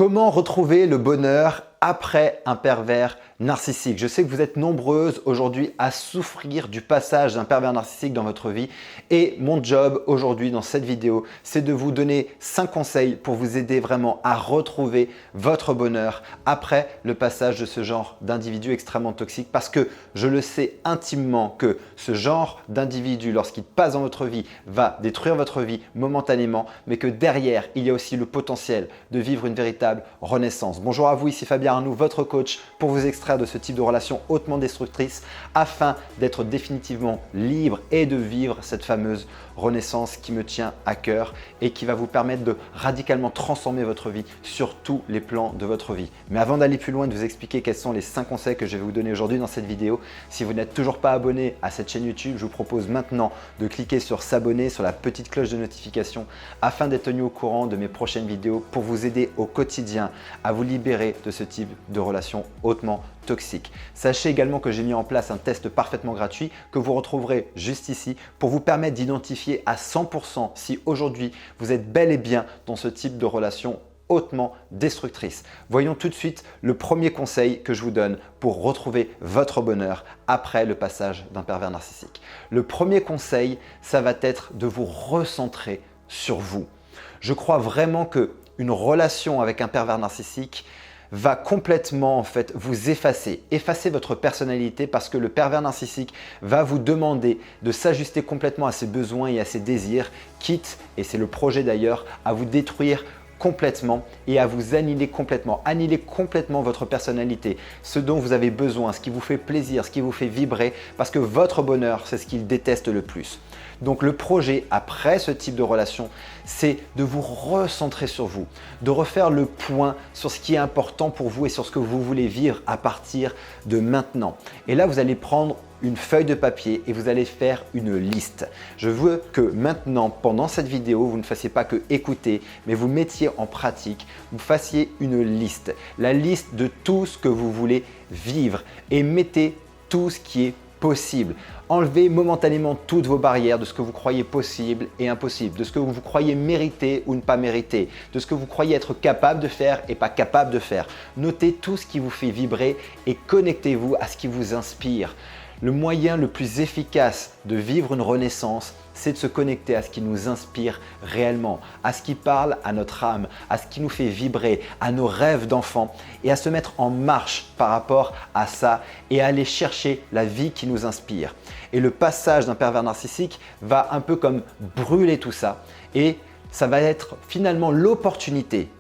Comment retrouver le bonheur après un pervers narcissique? Je sais que vous êtes nombreuses aujourd'hui à souffrir du passage d'un pervers narcissique dans votre vie et mon job aujourd'hui dans cette vidéo, c'est de vous donner 5 conseils pour vous aider vraiment à retrouver votre bonheur après le passage de ce genre d'individu extrêmement toxique, parce que je le sais intimement que ce genre d'individu, lorsqu'il passe dans votre vie, va détruire votre vie momentanément, mais que derrière, il y a aussi le potentiel de vivre une véritable renaissance. Bonjour à vous, ici Fabien Arnoux, votre coach, pour vous extraire de ce type de relation hautement destructrice afin d'être définitivement libre et de vivre cette fameuse renaissance qui me tient à cœur et qui va vous permettre de radicalement transformer votre vie sur tous les plans de votre vie. Mais avant d'aller plus loin, de vous expliquer quels sont les 5 conseils que je vais vous donner aujourd'hui dans cette vidéo, si vous n'êtes toujours pas abonné à cette chaîne YouTube, je vous propose maintenant de cliquer sur s'abonner, sur la petite cloche de notification afin d'être tenu au courant de mes prochaines vidéos pour vous aider au quotidien à vous libérer de ce type de relation hautement toxique. Sachez également que j'ai mis en place un test parfaitement gratuit que vous retrouverez juste ici pour vous permettre d'identifier à 100% si aujourd'hui vous êtes bel et bien dans ce type de relation hautement destructrice. Voyons tout de suite le premier conseil que je vous donne pour retrouver votre bonheur après le passage d'un pervers narcissique. Le premier conseil, ça va être de vous recentrer sur vous. Je crois vraiment qu'une relation avec un pervers narcissique va complètement vous effacer votre personnalité, parce que le pervers narcissique va vous demander de s'ajuster complètement à ses besoins et à ses désirs, quitte, et c'est le projet d'ailleurs, à vous détruire complètement et à vous annihiler complètement votre personnalité, ce dont vous avez besoin, ce qui vous fait plaisir, ce qui vous fait vibrer, parce que votre bonheur, c'est ce qu'il déteste le plus. Donc le projet après ce type de relation, c'est de vous recentrer sur vous, de refaire le point sur ce qui est important pour vous et sur ce que vous voulez vivre à partir de maintenant. Et là, vous allez prendre une feuille de papier et vous allez faire une liste. Je veux que maintenant, pendant cette vidéo, vous ne fassiez pas que écouter, mais vous mettiez en pratique, vous fassiez une liste. La liste de tout ce que vous voulez vivre et mettez tout ce qui est possible. Enlevez momentanément toutes vos barrières de ce que vous croyez possible et impossible, de ce que vous croyez mériter ou ne pas mériter, de ce que vous croyez être capable de faire et pas capable de faire. Notez tout ce qui vous fait vibrer et connectez-vous à ce qui vous inspire. Le moyen le plus efficace de vivre une renaissance, c'est de se connecter à ce qui nous inspire réellement, à ce qui parle à notre âme, à ce qui nous fait vibrer, à nos rêves d'enfant et à se mettre en marche par rapport à ça et à aller chercher la vie qui nous inspire. Et le passage d'un pervers narcissique va un peu comme brûler tout ça et ça va être finalement l'opportunité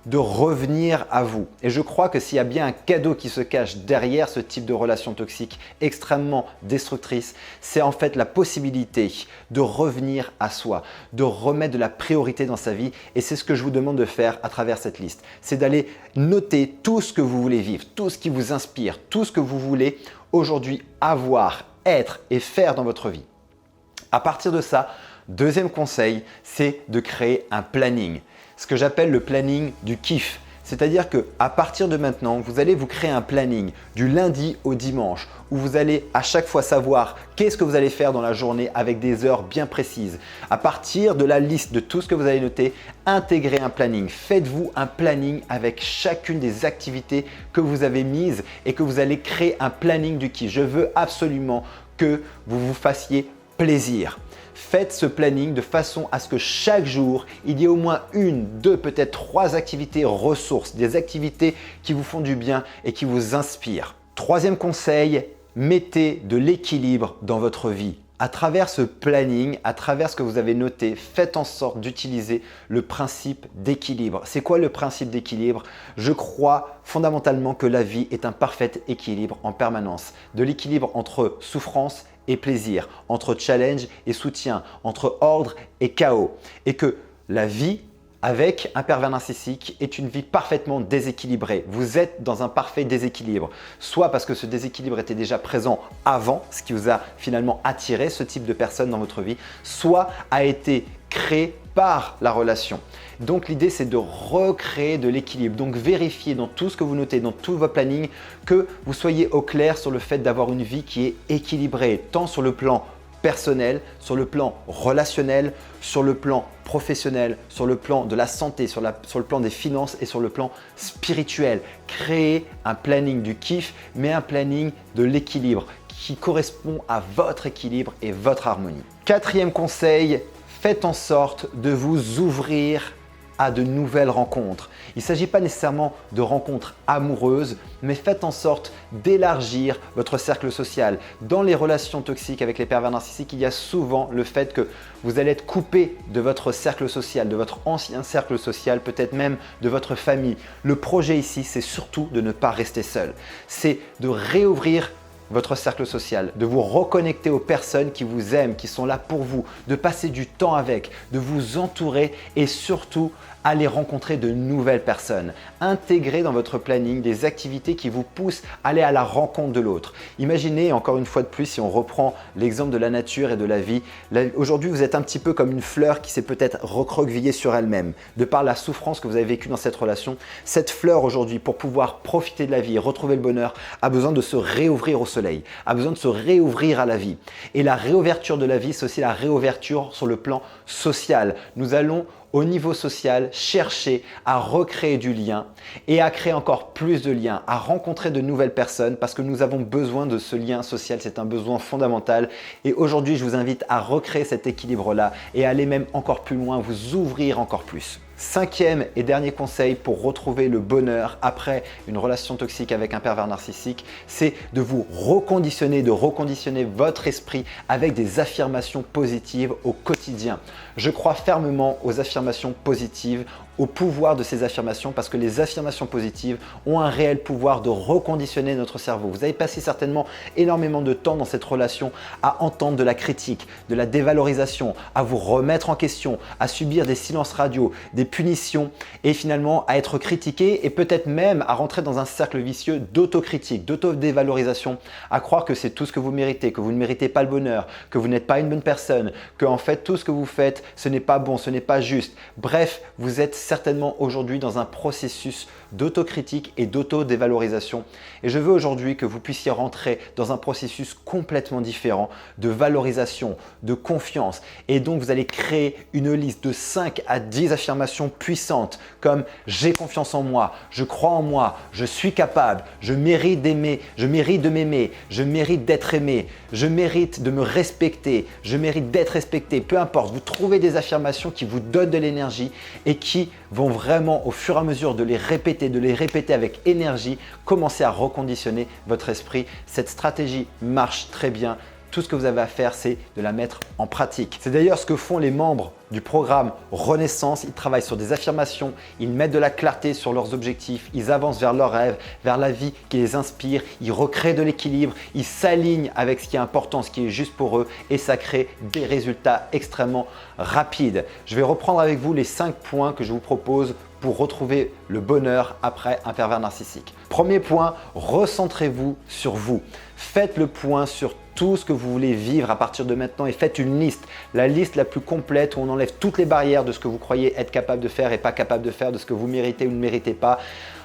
de revenir à vous. Et je crois que s'il y a bien un cadeau qui se cache derrière ce type de relation toxique extrêmement destructrice, c'est en fait la possibilité de revenir à soi, de remettre de la priorité dans sa vie. Et c'est ce que je vous demande de faire à travers cette liste. C'est d'aller noter tout ce que vous voulez vivre, tout ce qui vous inspire, tout ce que vous voulez aujourd'hui avoir, être et faire dans votre vie. À partir de ça, deuxième conseil, c'est de créer un planning. Ce que j'appelle le planning du kiff. C'est-à-dire qu'à partir de maintenant, vous allez vous créer un planning du lundi au dimanche où vous allez à chaque fois savoir qu'est-ce que vous allez faire dans la journée avec des heures bien précises. À partir de la liste de tout ce que vous allez noter, intégrez un planning. Faites-vous un planning avec chacune des activités que vous avez mises et que vous allez créer un planning du kiff. Je veux absolument que vous vous fassiez plaisir. Faites ce planning de façon à ce que chaque jour, il y ait au moins 1, 2, peut-être 3 activités ressources, des activités qui vous font du bien et qui vous inspirent. Troisième conseil, mettez de l'équilibre dans votre vie. À travers ce planning, à travers ce que vous avez noté, faites en sorte d'utiliser le principe d'équilibre. C'est quoi le principe d'équilibre? Je crois fondamentalement que la vie est un parfait équilibre en permanence. De l'équilibre entre souffrance et plaisir, entre challenge et soutien, entre ordre et chaos. Et que la vie avec un pervers narcissique est une vie parfaitement déséquilibrée. Vous êtes dans un parfait déséquilibre, soit parce que ce déséquilibre était déjà présent avant, ce qui vous a finalement attiré ce type de personne dans votre vie, soit a été créé par la relation. Donc l'idée, c'est de recréer de l'équilibre. Donc vérifiez dans tout ce que vous notez, dans tout votre planning, que vous soyez au clair sur le fait d'avoir une vie qui est équilibrée, tant sur le plan personnel, sur le plan relationnel, sur le plan professionnel, sur le plan de la santé, sur le plan des finances et sur le plan spirituel. Créez un planning du kiff, mais un planning de l'équilibre qui correspond à votre équilibre et votre harmonie. Quatrième conseil, faites en sorte de vous ouvrir à de nouvelles rencontres. Il ne s'agit pas nécessairement de rencontres amoureuses, mais faites en sorte d'élargir votre cercle social. Dans les relations toxiques avec les pervers narcissiques, il y a souvent le fait que vous allez être coupé de votre cercle social, de votre ancien cercle social, peut-être même de votre famille. Le projet ici, c'est surtout de ne pas rester seul. C'est de réouvrir votre cercle social, de vous reconnecter aux personnes qui vous aiment, qui sont là pour vous, de passer du temps avec, de vous entourer et surtout aller rencontrer de nouvelles personnes. Intégrez dans votre planning des activités qui vous poussent à aller à la rencontre de l'autre. Imaginez encore une fois de plus, si on reprend l'exemple de la nature et de la vie, aujourd'hui vous êtes un petit peu comme une fleur qui s'est peut-être recroquevillée sur elle-même. De par la souffrance que vous avez vécue dans cette relation, cette fleur aujourd'hui, pour pouvoir profiter de la vie et retrouver le bonheur, a besoin de se réouvrir au soleil, a besoin de se réouvrir à la vie. Et la réouverture de la vie, c'est aussi la réouverture sur le plan social. Nous allons au niveau social, chercher à recréer du lien et à créer encore plus de liens, à rencontrer de nouvelles personnes parce que nous avons besoin de ce lien social, c'est un besoin fondamental. Et aujourd'hui, je vous invite à recréer cet équilibre-là et à aller même encore plus loin, vous ouvrir encore plus. Cinquième et dernier conseil pour retrouver le bonheur après une relation toxique avec un pervers narcissique, c'est de vous reconditionner, de reconditionner votre esprit avec des affirmations positives au quotidien. Je crois fermement aux affirmations positives, au pouvoir de ces affirmations parce que les affirmations positives ont un réel pouvoir de reconditionner notre cerveau. Vous avez passé certainement énormément de temps dans cette relation à entendre de la critique, de la dévalorisation, à vous remettre en question, à subir des silences radio, des punitions et finalement à être critiqué et peut-être même à rentrer dans un cercle vicieux d'autocritique, d'autodévalorisation, à croire que c'est tout ce que vous méritez, que vous ne méritez pas le bonheur, que vous n'êtes pas une bonne personne, que en fait tout ce que vous faites, ce n'est pas bon, ce n'est pas juste. Bref, vous êtes certainement aujourd'hui dans un processus d'autocritique et d'autodévalorisation. Et je veux aujourd'hui que vous puissiez rentrer dans un processus complètement différent de valorisation, de confiance. Et donc, vous allez créer une liste de 5 à 10 affirmations puissantes comme « j'ai confiance en moi »,« je crois en moi »,« je suis capable »,« je mérite d'aimer »,« je mérite de m'aimer »,« je mérite d'être aimé »,« je mérite de me respecter »,« je mérite d'être respecté ». Peu importe, vous trouvez des affirmations qui vous donnent de l'énergie et qui vont vraiment au fur et à mesure de les répéter avec énergie, commencer à reconditionner votre esprit. Cette stratégie marche très bien. Tout ce que vous avez à faire, c'est de la mettre en pratique. C'est d'ailleurs ce que font les membres du programme Renaissance. Ils travaillent sur des affirmations, ils mettent de la clarté sur leurs objectifs, ils avancent vers leurs rêves, vers la vie qui les inspire, ils recréent de l'équilibre, ils s'alignent avec ce qui est important, ce qui est juste pour eux et ça crée des résultats extrêmement rapides. Je vais reprendre avec vous les 5 points que je vous propose pour retrouver le bonheur après un pervers narcissique. Premier point, recentrez-vous sur vous. Faites le point sur tout ce que vous voulez vivre à partir de maintenant et faites une liste, la liste la plus complète où on enlève toutes les barrières de ce que vous croyez être capable de faire et pas capable de faire, de ce que vous méritez ou ne méritez pas.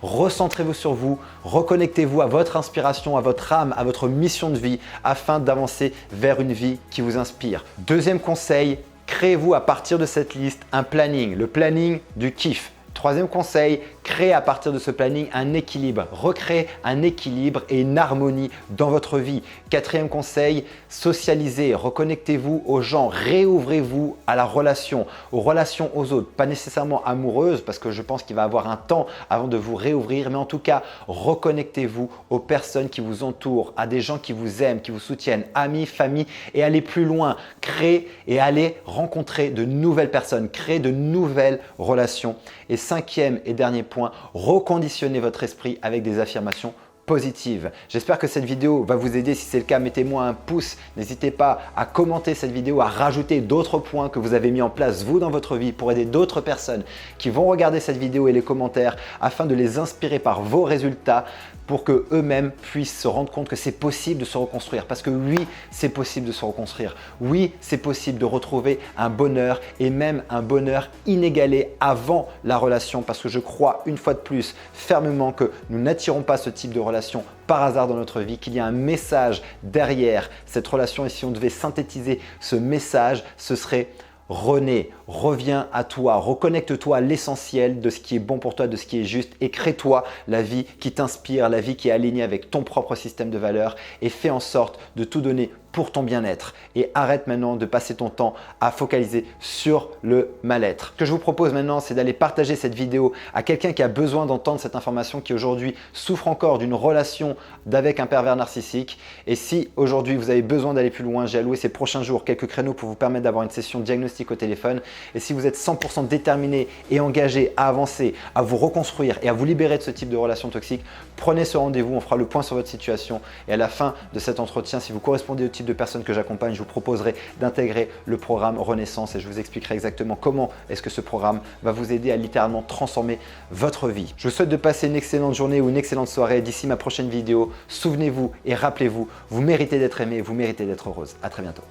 Recentrez-vous sur vous, reconnectez-vous à votre inspiration, à votre âme, à votre mission de vie afin d'avancer vers une vie qui vous inspire. Deuxième conseil, créez-vous à partir de cette liste un planning, le planning du kiff. Troisième conseil, créez à partir de ce planning un équilibre. Recréez un équilibre et une harmonie dans votre vie. Quatrième conseil, socialisez, reconnectez-vous aux gens, réouvrez-vous à la relation, aux relations aux autres. Pas nécessairement amoureuses parce que je pense qu'il va y avoir un temps avant de vous réouvrir, mais en tout cas, reconnectez-vous aux personnes qui vous entourent, à des gens qui vous aiment, qui vous soutiennent, amis, famille et allez plus loin. Créez et allez rencontrer de nouvelles personnes, créez de nouvelles relations. Et cinquième et dernier point, reconditionnez votre esprit avec des affirmations positives. J'espère que cette vidéo va vous aider. Si c'est le cas, mettez-moi un pouce. N'hésitez pas à commenter cette vidéo, à rajouter d'autres points que vous avez mis en place vous dans votre vie pour aider d'autres personnes qui vont regarder cette vidéo et les commentaires afin de les inspirer par vos résultats pour qu'eux-mêmes puissent se rendre compte que c'est possible de se reconstruire. Parce que oui, c'est possible de se reconstruire. Oui, c'est possible de retrouver un bonheur et même un bonheur inégalé avant la relation. Parce que je crois une fois de plus fermement que nous n'attirons pas ce type de relation relation par hasard dans notre vie, qu'il y a un message derrière cette relation. Et si on devait synthétiser ce message, ce serait: renais, reviens à toi, reconnecte-toi à l'essentiel de ce qui est bon pour toi, de ce qui est juste, et crée-toi la vie qui t'inspire, la vie qui est alignée avec ton propre système de valeurs, et fais en sorte de tout donner pour ton bien-être. Et arrête maintenant de passer ton temps à focaliser sur le mal-être. Ce que je vous propose maintenant, c'est d'aller partager cette vidéo à quelqu'un qui a besoin d'entendre cette information, qui aujourd'hui souffre encore d'une relation avec un pervers narcissique. Et si aujourd'hui vous avez besoin d'aller plus loin, j'ai alloué ces prochains jours quelques créneaux pour vous permettre d'avoir une session diagnostic au téléphone. Et si vous êtes 100% déterminé et engagé à avancer, à vous reconstruire et à vous libérer de ce type de relation toxique, prenez ce rendez-vous, on fera le point sur votre situation. Et à la fin de cet entretien, si vous correspondez au type de personnes que j'accompagne, je vous proposerai d'intégrer le programme Renaissance et je vous expliquerai exactement comment est-ce que ce programme va vous aider à littéralement transformer votre vie. Je vous souhaite de passer une excellente journée ou une excellente soirée. D'ici ma prochaine vidéo, souvenez-vous et rappelez-vous, vous méritez d'être aimé, vous méritez d'être heureuse. À très bientôt.